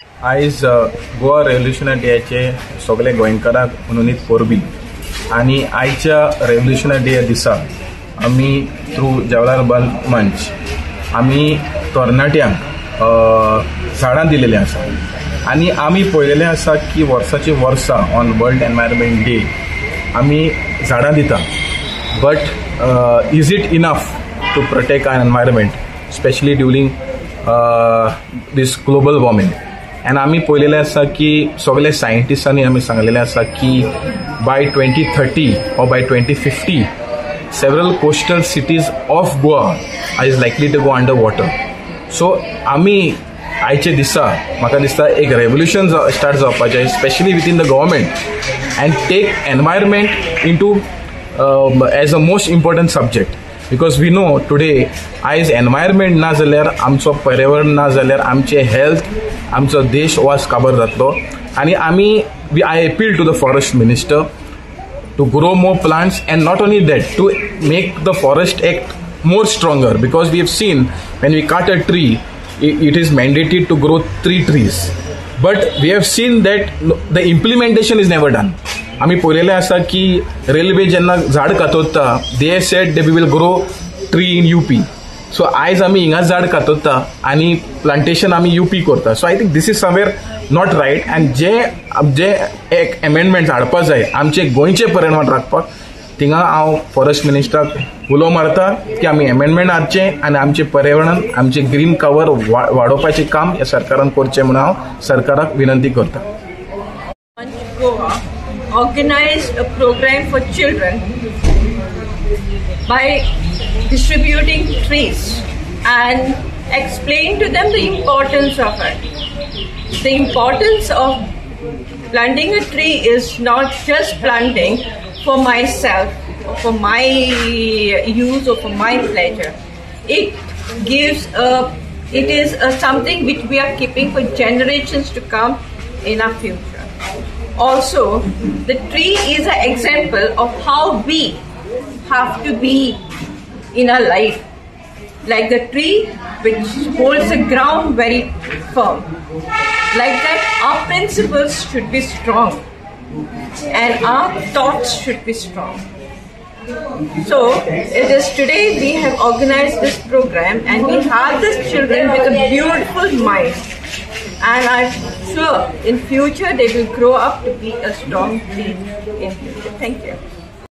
आयज गोवा रेव्होल्युशनरी डेचे सगळे गोंयकारांक मनोनीत परबी आणि आयच्या रेव्होल्युशनरी डे दिसा आमी थ्रू जवाहरलाल बल्ब मंच आमी तरणाट्यांक झाडां दिलेली आसा आणि आमी पळयलेलें आसा की वर्साची वर्सां ऑन वर्ल्ड एनवायरमेंट डे आमी झाडां दिता. But is it enough to protect our environment specially during these global warming? And आमी पळयलेलें आसा की सगळे सायंटिस्टांनी आमी सांगलेलें आसा की bye 2030 or by 2050 several coastal cities of Goa is likely to go under water. So आमी आयचे दिसा म्हाका दिसता एक रेव्होल्युशन स्टार्ट जावपाचें specially within the government and take environment into as a most important subject. Because we know today आयज environment ना जाल्यार आमचो पर्यावरण ना जाल्यार आमचे हेल्थ आमचो देश वास काबार जातलो. आनी आमी I appeal to the forest minister to grow more plants, and not only that, to make the forest act more stronger, because we have seen when we cut a tree it is mandated to grow 3 trees, but we have seen that the implementation is never done. आमी पळयलेलें आसा की railway जेन्ना झाड कातोता they said that we will grow tree in UP. सो आयज आमी हिंगा झाड कातोता आनी प्लांटेशन आमी UP करता. So I think this is somewhere not right. And जे एक अमेंडमेंट हाडपा जाय आमचे गोंयचे पर्यावरण राखपाक, थिंगा हांव फॉरेस्ट मिनिस्टराक उलो मारता की आमी अमेंडमेंट हाडचे आनी आमचे पर्यावरण आमचे ग्रीन कवर वाडोवपाचें काम ह्या सरकारान करचें म्हणून हांव सरकाराक विनंती करता. Goa organized a program for children by distributing trees and explain to them the importance of it. The importance of planting a tree is not just planting for myself or for my use or for my pleasure. It is something which we are keeping for generations to come in our future. Also, the tree is an example of how we have to be in our life. Like the tree which holds the ground very firm. Like that, our principles should be strong and our thoughts should be strong. So, it is today we have organized this program and we have these children with a beautiful mind. And I'm sure in future they will grow up to be a strong tree in future. Thank you.